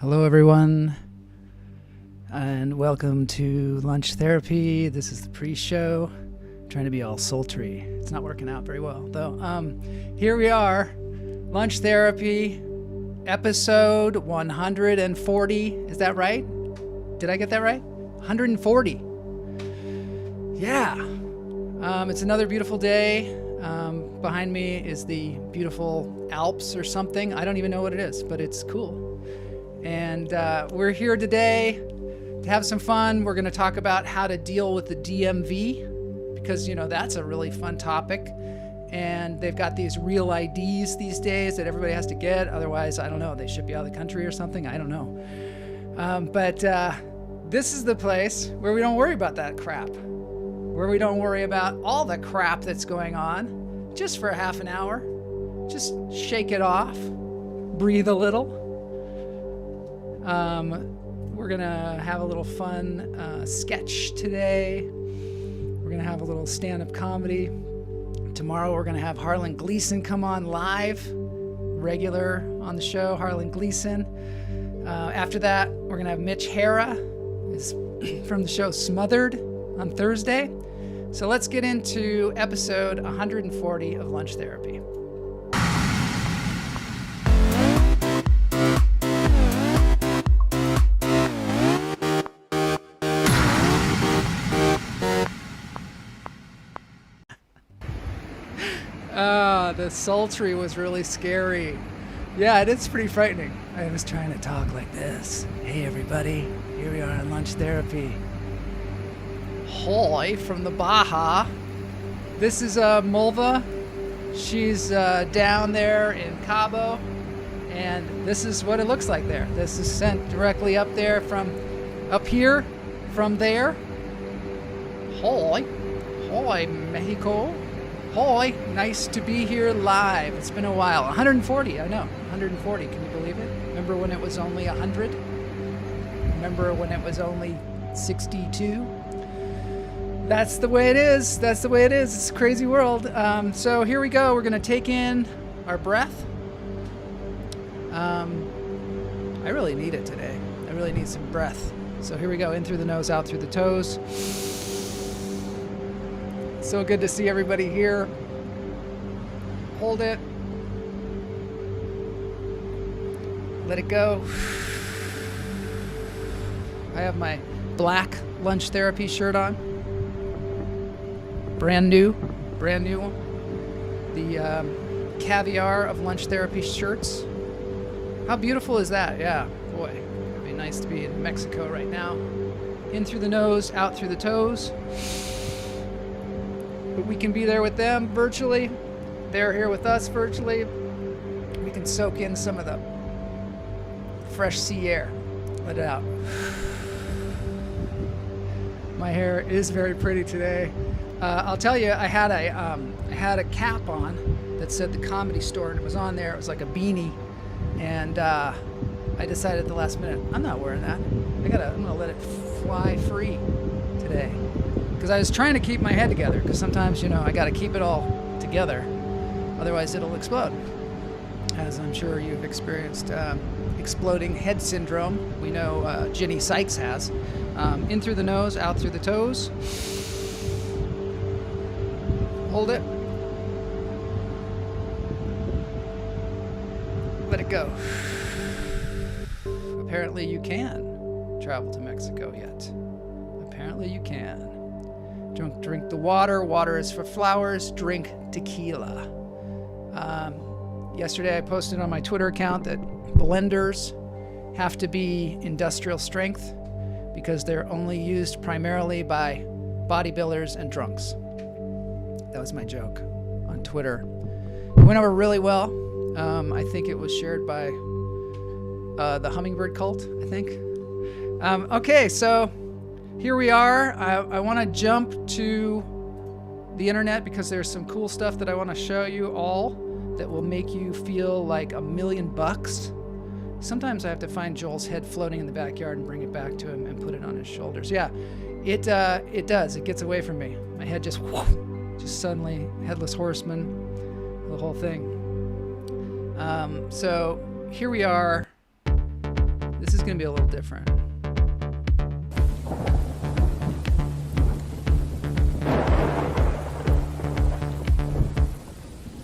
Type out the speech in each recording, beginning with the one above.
Hello, everyone, and welcome to Lunch Therapy. This is the pre-show. I'm trying to be all sultry. It's not working out very well, though. Here we are, Lunch Therapy, episode 140. Is that right? Did I get that right? 140. Yeah. It's another beautiful day. Behind me is the beautiful Alps or something. I don't even know what it is, but it's cool. And we're here today to have some fun. We're going to talk about how to deal with the DMV because, that's a really fun topic. And they've got these real IDs these days that everybody has to get. Otherwise, I don't know, they should be out of the country or something. I don't know. But this is the place where we don't worry about that crap, where we don't worry about all the crap that's going on just for a half an hour. Just shake it off, breathe a little. We're gonna have a little fun sketch today. We're gonna have a little stand-up comedy. Tomorrow we're gonna have Harlan Gleason come on live, regular on the show, Harlan Gleason. After that, we're gonna have Mitch Hara is from the show Smothered on Thursday. So let's get into episode 140 of Lunch Therapy. The sultry was really scary. Yeah, it is pretty frightening. I was trying to talk like this. Hey everybody, here we are on Lunch Therapy. Hi from the Baja. This is Mulva. She's down there in Cabo, and this is what it looks like there. This is sent directly up there from up here, from there. Hi, Mexico. Hi, nice to be here live. It's been a while. 140, I know. 140, can you believe it? Remember when it was only 100? Remember when it was only 62? That's the way it is. That's the way it is. It's a crazy world. So here we go. We're going to take in our breath. I really need it today. I really need some breath. So here we go. In through the nose, out through the toes. So good to see everybody here. Hold it. Let it go. I have my black Lunch Therapy shirt on. Brand new one. The caviar of Lunch Therapy shirts. How beautiful is that? Yeah, boy, it'd be nice to be in Mexico right now. In through the nose, out through the toes. But we can be there with them virtually. They're here with us virtually. We can soak in some of the fresh sea air. Let it out. My hair is very pretty today. I'll tell you, I had a cap on that said the Comedy Store, and it was on there. It was like a beanie, and I decided at the last minute, I'm not wearing that. I'm gonna let it fly free today, because I was trying to keep my head together. Because sometimes, I got to keep it all together, otherwise it'll explode. As I'm sure you've experienced exploding head syndrome. We know Ginny Sykes has. In through the nose, out through the toes. Hold it. Let it go. Apparently you can travel to Mexico yet. Apparently you can. Drink the water. Water is for flowers. Drink tequila. Yesterday I posted on my Twitter account that blenders have to be industrial strength because they're only used primarily by bodybuilders and drunks. That was my joke on Twitter. It went over really well. I think it was shared by the Hummingbird Cult, I think. Okay, so here we are. I want to jump to the internet because there's some cool stuff that I want to show you all that will make you feel like $1,000,000. Sometimes I have to find Joel's head floating in the backyard and bring it back to him and put it on his shoulders. Yeah, it does. It gets away from me. My head just suddenly, headless horseman, the whole thing. So here we are. This going to be a little different.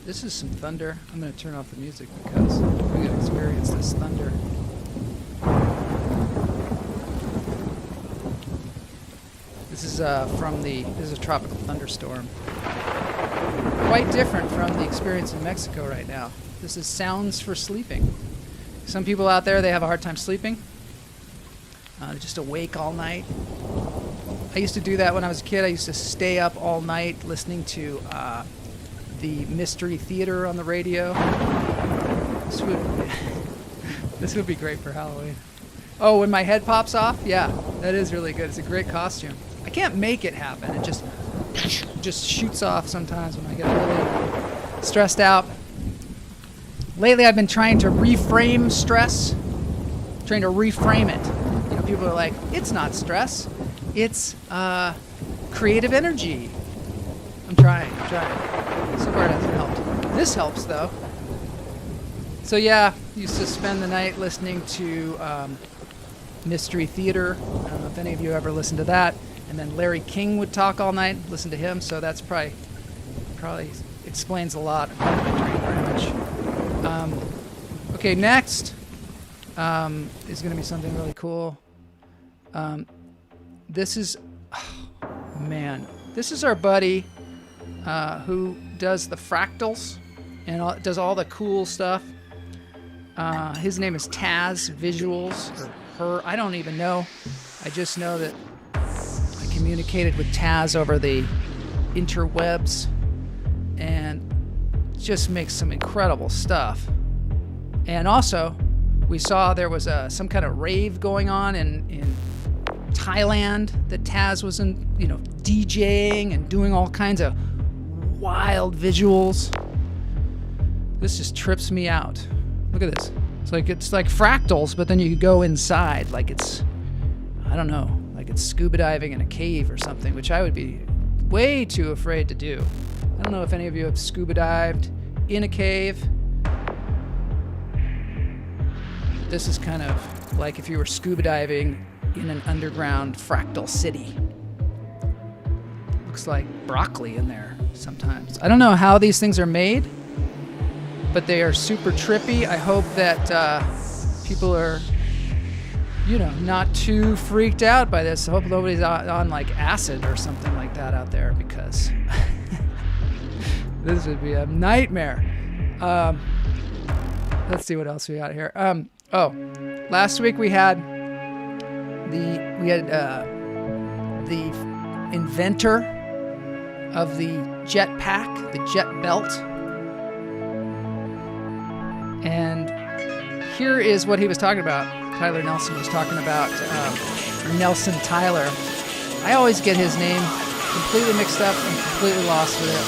This is some thunder. I'm going to turn off the music because we can experience this thunder. This is this is a tropical thunderstorm. Quite different from the experience in Mexico right now. This is sounds for sleeping. Some people out there, they have a hard time sleeping. They're just awake all night. I used to do that when I was a kid. I used to stay up all night listening to the Mystery Theater on the radio. This would be great for Halloween. Oh, when my head pops off? Yeah, that is really good. It's a great costume. I can't make it happen. It just shoots off sometimes when I get really stressed out. Lately, I've been trying to reframe stress, trying to reframe it. You know, people are like, it's not stress. It's creative energy. I'm trying. So far it hasn't helped. This helps, though. So yeah, used to spend the night listening to Mystery Theater. I don't know if any of you ever listened to that. And then Larry King would talk all night, listen to him. So that's probably explains a lot about my brain damage. Okay, next is going to be something really cool. This is our buddy who does the fractals and does all the cool stuff. His name is Taz Visuals, or her. I don't even know. I just know that I communicated with Taz over the interwebs and just makes some incredible stuff. And also, we saw there was some kind of rave going on in Thailand that Taz was DJing and doing all kinds of wild visuals. This just trips me out. Look at this. It's like fractals, but then you go inside like it's, I don't know, like it's scuba diving in a cave or something, which I would be way too afraid to do. I don't know if any of you have scuba dived in a cave. This is kind of like if you were scuba diving in an underground fractal city. Looks like broccoli in there sometimes. I don't know how these things are made, but they are super trippy. I hope that people are, not too freaked out by this. I hope nobody's on like acid or something like that out there, because this would be a nightmare. Let's see what else we got here. Last week we had the inventor of the jetpack, the jet belt. And here is what he was talking about. Tyler Nelson was talking about, Nelson Tyler. I always get his name completely mixed up and completely lost with it.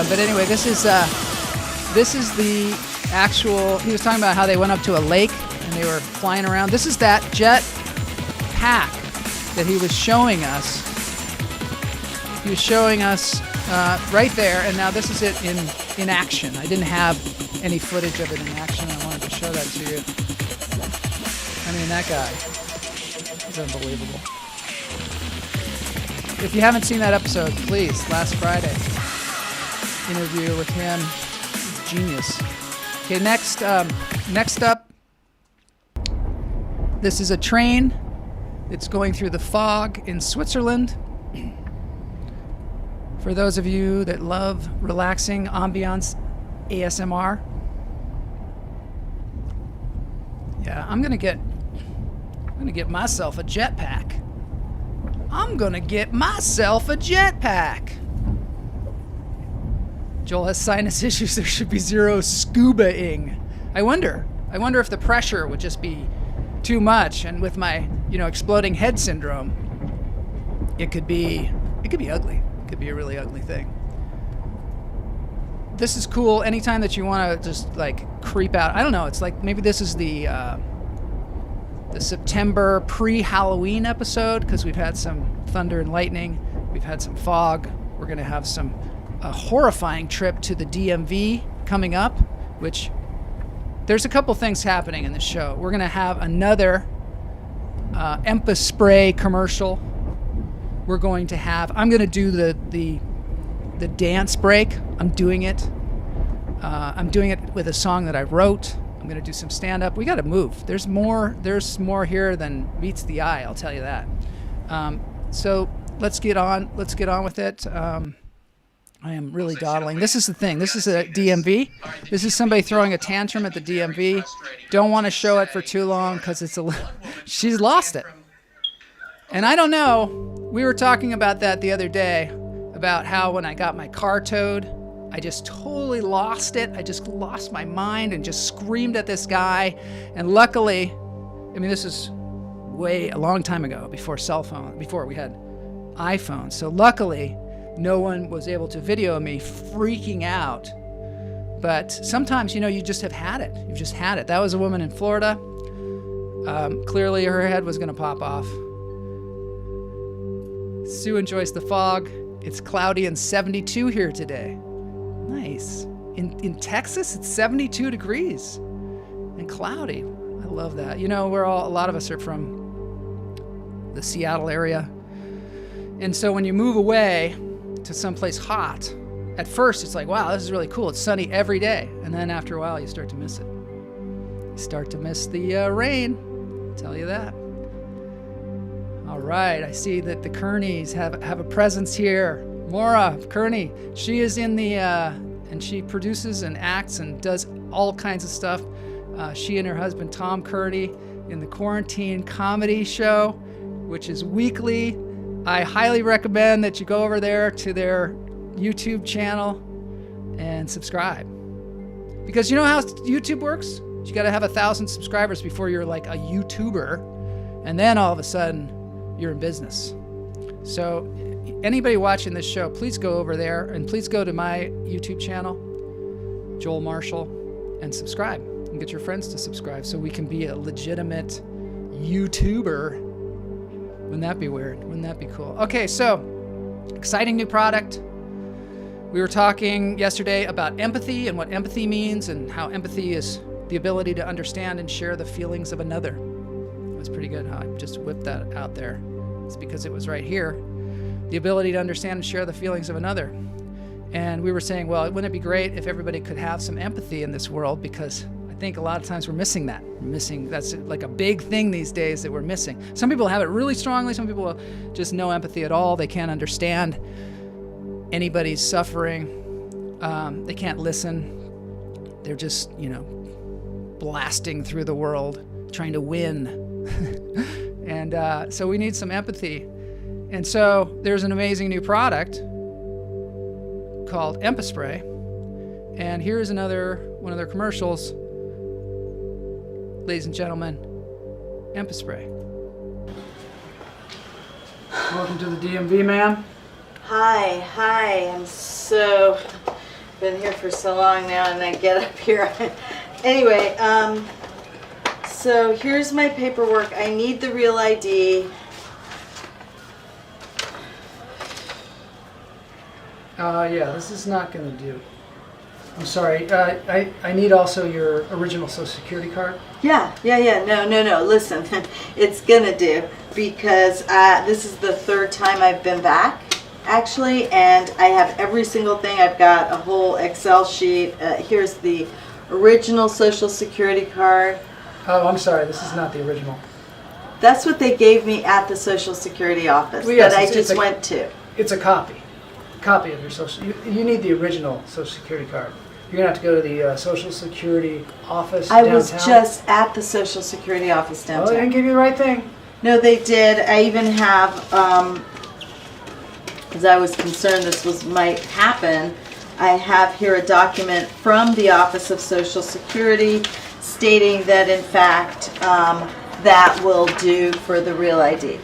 But anyway, this is the actual, he was talking about how they went up to a lake and they were flying around. This is that jet pack that he was showing us. He was showing us right there, and now this is it in action. I didn't have any footage of it in action. I wanted to show that to you. I mean, that guy is unbelievable. If you haven't seen that episode, please, last Friday, interview with him, genius. Okay, next up, this is a train. It's going through the fog in Switzerland. For those of you that love relaxing ambiance ASMR. Yeah, I'm gonna get myself a jetpack. Joel has sinus issues. There should be zero scuba-ing. I wonder if the pressure would just be too much, and with my, exploding head syndrome, it could be ugly. It could be a really ugly thing. This is cool. Anytime that you want to just like creep out, I don't know. It's like maybe this is the September pre-Halloween episode, because we've had some thunder and lightning. We've had some fog. We're gonna have a horrifying trip to the DMV coming up, which there's a couple things happening in the show. We're gonna have another Empaspray commercial. We're going to have. I'm going to do the dance break. I'm doing it. I'm doing it with a song that I wrote. I'm going to do some stand-up. We got to move. There's more here than meets the eye. I'll tell you that. So let's get on with it. I am really dawdling. This is the thing. This is a DMV. This is somebody throwing a tantrum at the DMV. Don't want to show it for too long because she's lost it. And I don't know. We were talking about that the other day, about how when I got my car towed, I just totally lost it. I just lost my mind and just screamed at this guy. And luckily, I mean, this is a long time ago, before we had iPhones. So luckily, no one was able to video me freaking out. But sometimes, you just have had it. You've just had it. That was a woman in Florida. Clearly, her head was going to pop off. Sue enjoys the fog. It's cloudy and 72 here today. Nice. In Texas, it's 72 degrees and cloudy. I love that. A lot of us are from the Seattle area. And so when you move away to someplace hot, at first it's like, wow, this is really cool. It's sunny every day. And then after a while, you start to miss it. You start to miss the rain. I'll tell you that. All right. I see that the Kearneys have a presence here. Maura Kearney. She is in the, and she produces and acts and does all kinds of stuff. She and her husband, Tom Kearney, in the Quarantine Comedy Show, which is weekly. I highly recommend that you go over there to their YouTube channel and subscribe. Because you know how YouTube works? You got to have 1,000 subscribers before you're like a YouTuber. And then all of a sudden, you're in business. So anybody watching this show, please go over there and please go to my YouTube channel, Joel Marshall, and subscribe. And get your friends to subscribe so we can be a legitimate YouTuber. Wouldn't that be weird? Wouldn't that be cool? Okay, so exciting new product. We were talking yesterday about empathy and what empathy means and how empathy is the ability to understand and share the feelings of another. It was pretty good how I just whipped that out there. It's because it was right here. The ability to understand and share the feelings of another. And we were saying, well, wouldn't it be great if everybody could have some empathy in this world? Because I think a lot of times we're missing that. That's like a big thing these days that we're missing. Some people have it really strongly. Some people just no empathy at all. They can't understand anybody's suffering. They can't listen. They're just, blasting through the world, trying to win. And so we need some empathy. And so there's an amazing new product called Empaspray. And here's one of their commercials. Ladies and gentlemen, Empaspray. Welcome to the DMV, ma'am. Hi. Been here for so long now, and I get up here. Anyway, so here's my paperwork. I need the real ID. Yeah, this is not going to do. I'm sorry. I need also your original Social Security card. Yeah. No. Listen, it's gonna do because this is the third time I've been back, actually, and I have every single thing. I've got a whole Excel sheet. Here's the original Social Security card. Oh, I'm sorry. This is not the original. That's what they gave me at the Social Security office that I just went to. It's a copy of your social. You need the original Social Security card. You're gonna have to go to the Social Security office downtown. I was just at the Social Security office downtown. Oh, they didn't give you the right thing. No, they did. I even have, because I was concerned might happen, I have here a document from the Office of Social Security stating that, in fact, that will do for the real ID.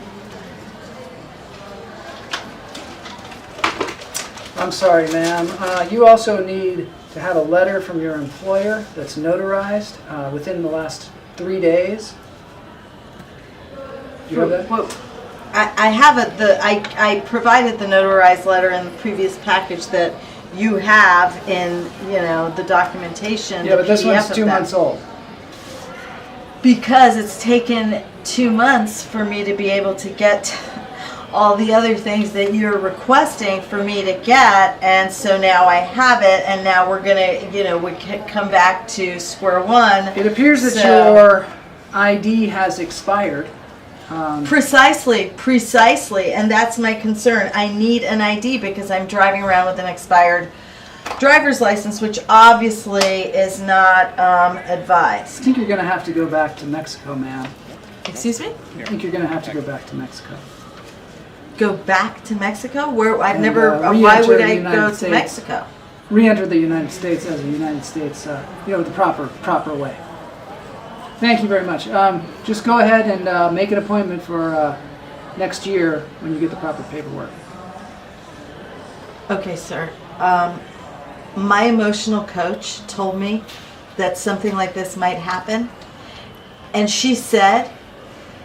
I'm sorry, ma'am. You also need to have a letter from your employer that's notarized within the last 3 days. Do you have that? Well, I have it. I provided the notarized letter in the previous package that you have in the documentation. Yeah, but this one's 2 months old. because it's taken 2 months for me to be able to get all the other things that you're requesting for me to get, and so now I have it, and now we're gonna, we can come back to square one. It appears that your ID has expired. Precisely, and that's my concern. I need an ID because I'm driving around with an expired driver's license, which obviously is not advised. I think you're going to have to go back to Mexico, ma'am. Excuse me? I think you're going to have to go back to Mexico. Go back to Mexico? Where I've never. Why would I go to Mexico? Re-enter the United States as a United States, the proper way. Thank you very much. Just go ahead and make an appointment for next year when you get the proper paperwork. Okay, sir. My emotional coach told me that something like this might happen, and she said,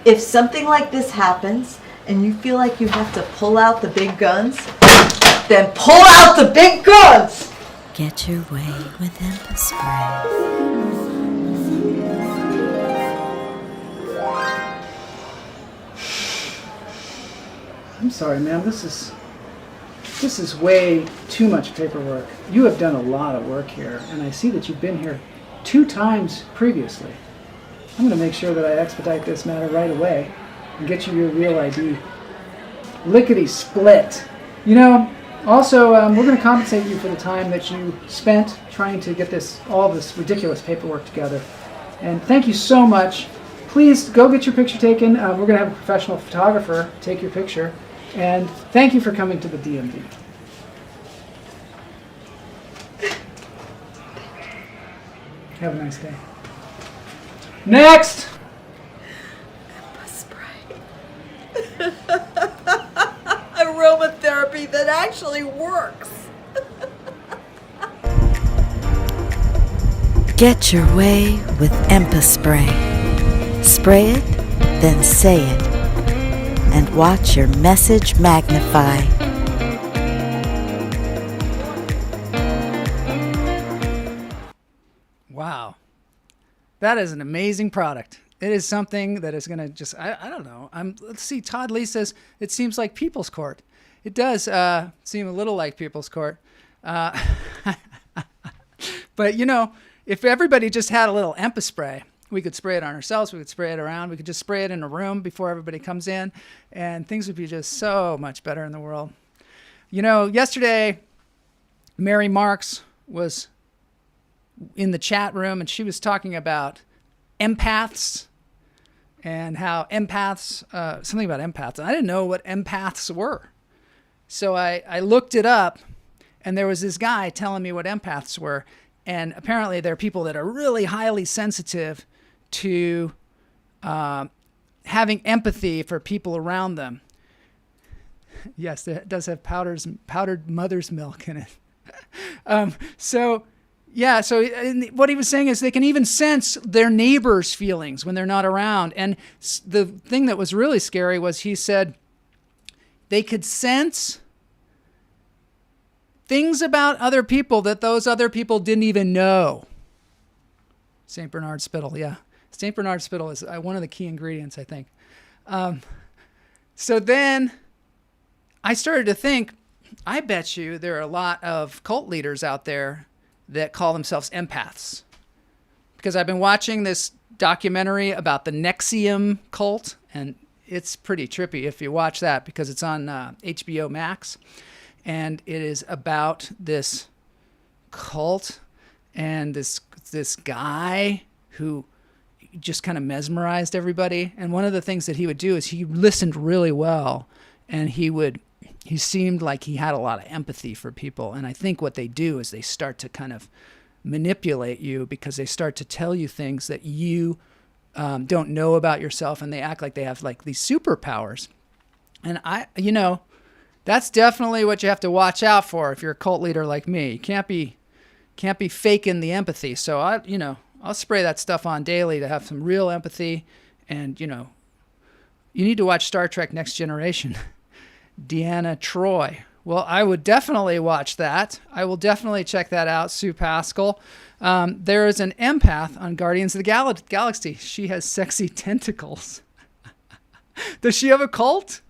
if something like this happens and you feel like you have to pull out the big guns, then pull out the big guns! Get your way with Empaspray. I'm sorry, ma'am. This is way too much paperwork. You have done a lot of work here, and I see that you've been here 2 times previously. I'm going to make sure that I expedite this matter right away and get you your real ID. Lickety split. Also, we're going to compensate you for the time that you spent trying to get all this ridiculous paperwork together. And thank you so much. Please go get your picture taken. We're going to have a professional photographer take your picture. And thank you for coming to the DMV. Have a nice day. Next! Aromatherapy that actually works. Get your way with Empaspray. Spray it, then say it, and watch your message magnify. Wow. That is an amazing product. It is something that is going to just, I don't know. Let's see, Todd Lee says, it seems like People's Court. It does seem a little like People's Court. But, if everybody just had a little Empaspray, we could spray it on ourselves, we could spray it around, we could just spray it in a room before everybody comes in, and things would be just so much better in the world. Yesterday, Mary Marks was in the chat room, and she was talking about empaths and how empaths, something about empaths. I didn't know what empaths were. So I looked it up, and there was this guy telling me what empaths were. And apparently they're people that are really highly sensitive to having empathy for people around them. Yes, it does have powdered mother's milk in it. So what he was saying is they can even sense their neighbors' feelings when they're not around. And the thing that was really scary was he said they could sense things about other people that those other people didn't even know. St. Bernard spittle, yeah. St. Bernard spittle is one of the key ingredients, I think. So then I started to think, I bet you there are a lot of cult leaders out there that call themselves empaths. Because I've been watching this documentary about the Nexium cult, and it's pretty trippy if you watch that because it's on HBO Max. And it is about this cult and this guy who just kind of mesmerized everybody. And one of the things that he would do is he listened really well, and he seemed like he had a lot of empathy for people. And I think what they do is they start to kind of manipulate you because they start to tell you things that you don't know about yourself, and they act like they have like these superpowers. And that's definitely what you have to watch out for if you're a cult leader like me. You can't be faking the empathy. So I'll spray that stuff on daily to have some real empathy. And you need to watch Star Trek Next Generation. Deanna Troi. Well, I would definitely watch that. I will definitely check that out, Sue Pascal. There is an empath on Guardians of the Galaxy. She has sexy tentacles. Does she have a cult?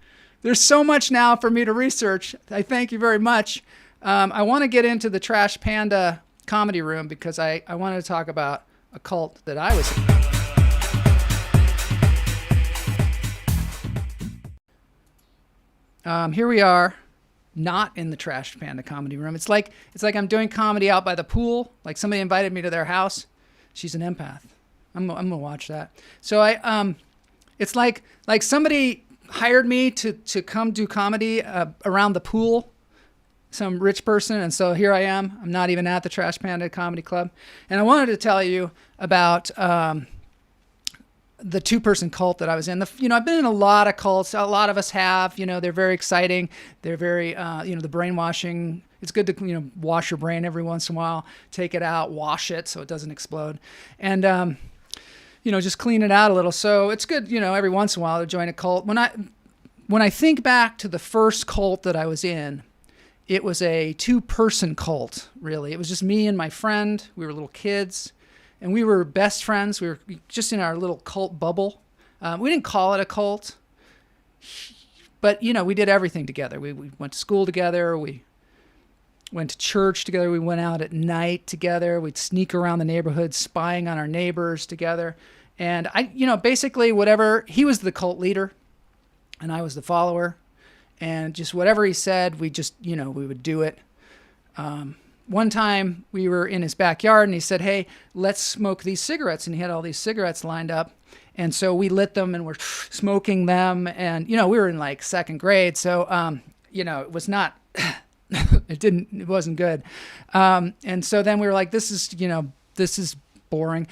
There's so much now for me to research. I thank you very much. I want to get into the Trash Panda comedy room because I wanted to talk about a cult that I was in. Here we are, not in the Trash Panda comedy room. It's like I'm doing comedy out by the pool. Like somebody invited me to their house. She's an empath. I'm gonna watch that. So it's like somebody hired me to come do comedy around the pool, some rich person, and so here I am. I'm not even at the Trash Panda Comedy Club, and I wanted to tell you about the two-person cult that I was in. I've been in a lot of cults. A lot of us have. They're very exciting. They're very, the brainwashing. It's good to wash your brain every once in a while, take it out, wash it so it doesn't explode, and just clean it out a little. So it's good, every once in a while to join a cult. When I think back to the first cult that I was in, it was a two-person cult, really. It was just me and my friend. We were little kids, and we were best friends. We were just in our little cult bubble. We didn't call it a cult, but, we did everything together. We went to school together. We went to church together. We went out at night together. We'd sneak around the neighborhood spying on our neighbors together. And basically whatever, he was the cult leader and I was the follower, and just whatever he said, we just, we would do it. One time we were in his backyard and he said, "Hey, let's smoke these cigarettes." And he had all these cigarettes lined up. And so we lit them and we're smoking them. And, we were in like second grade. So, it was not, it wasn't good. And so then we were like, this is boring.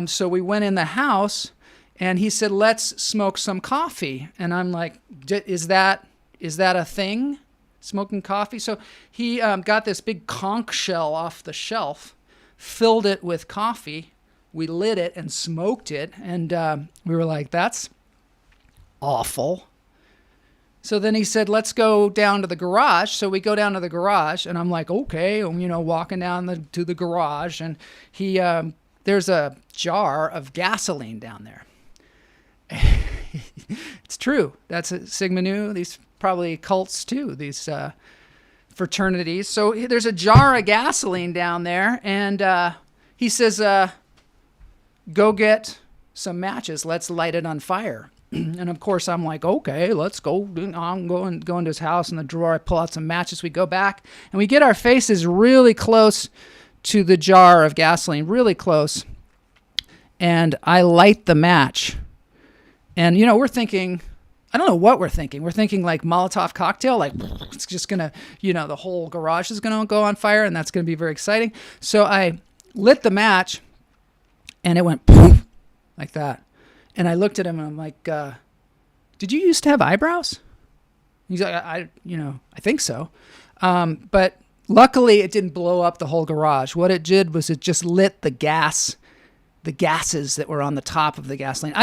So we went in the house and he said, "Let's smoke some coffee." And I'm like, is that a thing? Smoking coffee? So he got this big conch shell off the shelf, filled it with coffee. We lit it and smoked it. And we were like, that's awful. So then he said, "Let's go down to the garage." So we go down to the garage and I'm like, okay, walking down to the garage, and he, there's a jar of gasoline down there. It's true. That's a Sigma Nu. These probably cults too, these fraternities. So there's a jar of gasoline down there, and he says, "Go get some matches. Let's light it on fire." And of course I'm like, okay, let's go. I'm going to his house. In the drawer, I pull out some matches. We go back and we get our faces really close to the jar of gasoline, really close. And I light the match. And, we're thinking, I don't know what we're thinking. We're thinking like Molotov cocktail, like it's just going to, the whole garage is going to go on fire, and that's going to be very exciting. So I lit the match and it went poof, like that. And I looked at him and I'm like, "Did you used to have eyebrows?" He's like, I think so. But luckily it didn't blow up the whole garage. What it did was it just lit the gases that were on the top of the gasoline.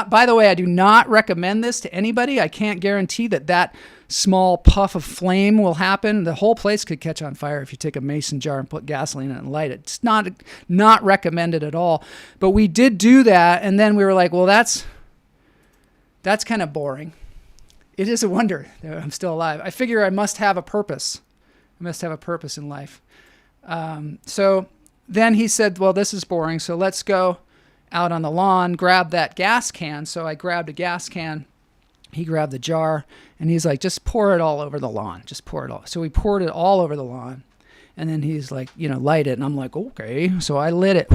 By the way, I do not recommend this to anybody. I can't guarantee that small puff of flame will happen. The whole place could catch on fire if you take a mason jar and put gasoline in it and light it. It's not recommended at all. But we did do that, and then we were like, well, that's kind of boring. It is a wonder that I'm still alive. I figure I must have a purpose. I must have a purpose in life. So then he said, well, this is boring, so let's go out on the lawn, grab that gas can. So I grabbed a gas can. He grabbed the jar, and he's like, "Just pour it all over the lawn. Just pour it all." So we poured it all over the lawn. And then he's like, light it. And I'm like, okay. So I lit it.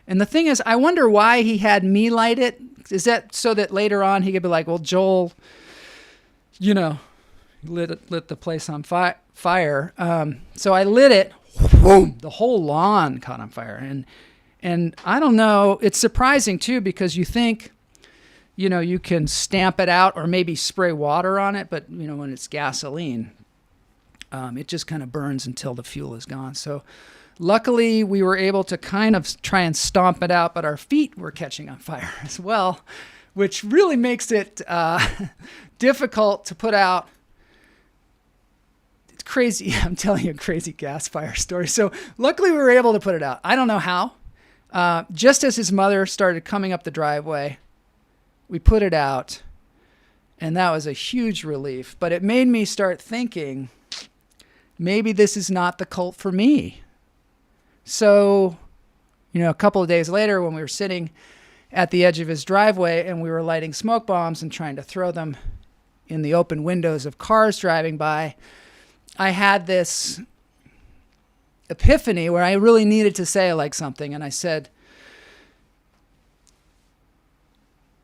And the thing is, I wonder why he had me light it. Is that so that later on he could be like, well, Joel, lit the place on fire. So I lit it. Boom, the whole lawn caught on fire. And I don't know, it's surprising too, because you think, you can stamp it out or maybe spray water on it, but when it's gasoline, it just kind of burns until the fuel is gone. So luckily we were able to kind of try and stomp it out, but our feet were catching on fire as well, which really makes it difficult to put out. crazy. I'm telling you a crazy gas fire story. So luckily we were able to put it out. I don't know how. Just as his mother started coming up the driveway, we put it out, and that was a huge relief. But it made me start thinking, maybe this is not the cult for me. So, a couple of days later when we were sitting at the edge of his driveway and we were lighting smoke bombs and trying to throw them in the open windows of cars driving by, I had this epiphany where I really needed to say something. And I said,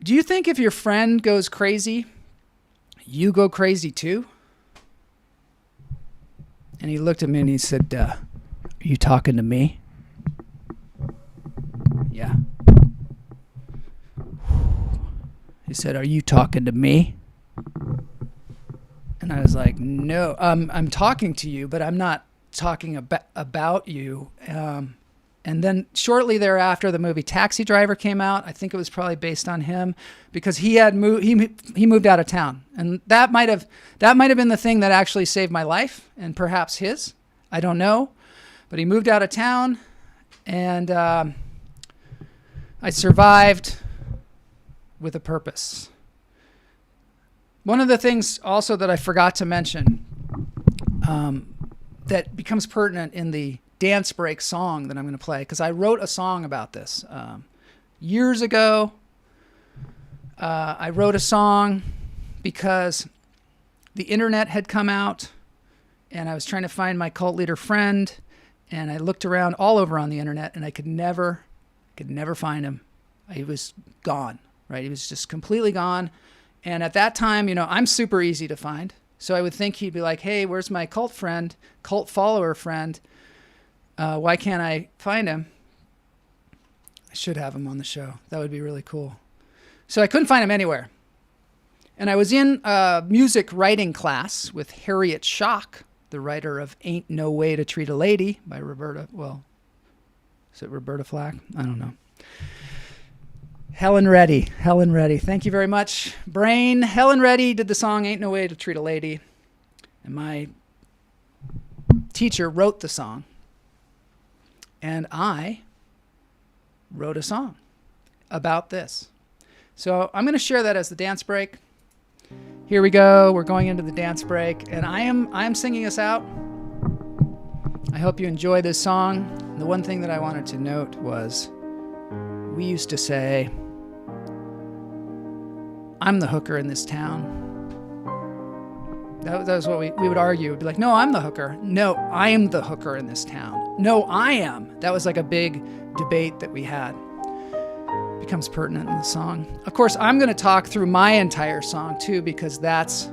do you think if your friend goes crazy, you go crazy too? And he looked at me and he said, are you talking to me? Yeah. He said, are you talking to me? And I was like, no, I'm talking to you, but I'm not talking about you. And then shortly thereafter, the movie Taxi Driver came out. I think it was probably based on him because he had he moved out of town, and that might have been the thing that actually saved my life, and perhaps his. I don't know, but he moved out of town, and I survived with a purpose. One of the things also that I forgot to mention that becomes pertinent in the dance break song that I'm going to play, because I wrote a song about this years ago. I wrote a song because the internet had come out and I was trying to find my cult leader friend, and I looked around all over on the internet and I could never find him. He was gone, right? He was just completely gone. And at that time, I'm super easy to find. So I would think he'd be like, hey, where's my cult follower friend? Why can't I find him? I should have him on the show. That would be really cool. So I couldn't find him anywhere. And I was in a music writing class with Harriet Schock, the writer of Ain't No Way to Treat a Lady by Roberta Flack? I don't know. Helen Reddy. Thank you very much, Brain. Helen Reddy did the song Ain't No Way to Treat a Lady. And my teacher wrote the song. And I wrote a song about this. So I'm going to share that as the dance break. Here we go. We're going into the dance break. And I'm singing us out. I hope you enjoy this song. The one thing that I wanted to note was we used to say, I'm the hooker in this town. That was what we would argue. We'd be like, no, I'm the hooker. No, I am the hooker in this town. No, I am. That was like a big debate that we had. Becomes pertinent in the song. Of course, I'm going to talk through my entire song too, because that's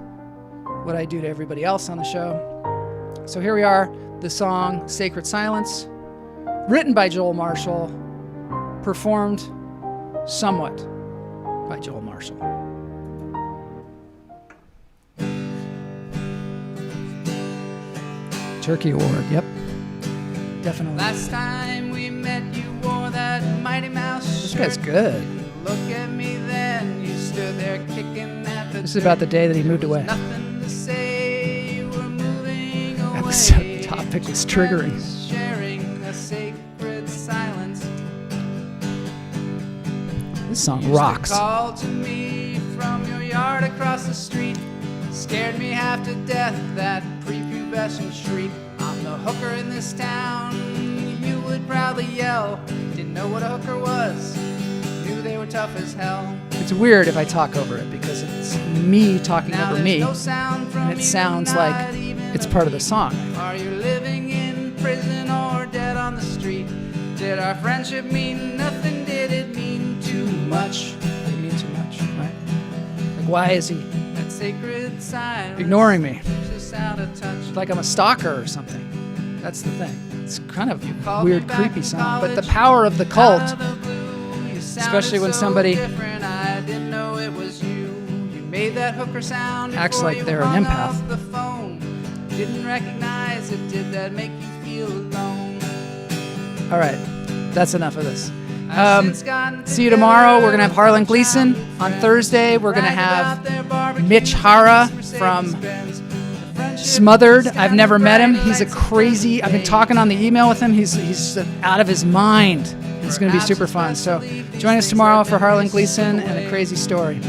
what I do to everybody else on the show. So here we are, the song Sacred Silence, written by Joel Marshall, performed somewhat by Joel Marshall. Turkey Award, yep. Definitely. Last time we met, you wore that Mighty Mouse shirt. This guy's good. Look at me then, you stood there kicking at the This is about the day that he moved away. Nothing to say, you were moving away. Episode topic was triggering. Sharing a sacred silence. This song rocks. Call to me from your yard across the street. Scared me half to death, that prepubescent shriek. I'm the hooker in this town, you would proudly yell. Didn't know what a hooker was, knew they were tough as hell. It's weird if I talk over it because it's me talking Now over me, no sound from and it you, sounds not like even it's a part of the song. Are you living in prison or dead on the street? Did our friendship mean nothing? Did it mean too much? What do you mean too much, right? Like, why is he That sacred silence ignoring me? keeps us out of touch. It's like I'm a stalker or something. That's the thing. It's kind of Called weird, me back creepy from song. But the college, power of the cult, out of the blue, you especially sounded when so somebody different, I didn't know it was you. You made that hooker sound acts before like you they're an hung empath. up the phone. Didn't recognize it. Did that make you feel alone? all right, that's enough of this. I've since gotten See you tomorrow. We're going to have together Harlan with Gleason. childhood On friends. Thursday, we're going to Brag about have their barbecue Mitch Hara Mercedes from Benz. The Smothered. I've never met him. He's a crazy. I've been talking on the email with him. He's out of his mind. It's going to be super fun. So join us tomorrow for Harlan Gleason and a crazy story.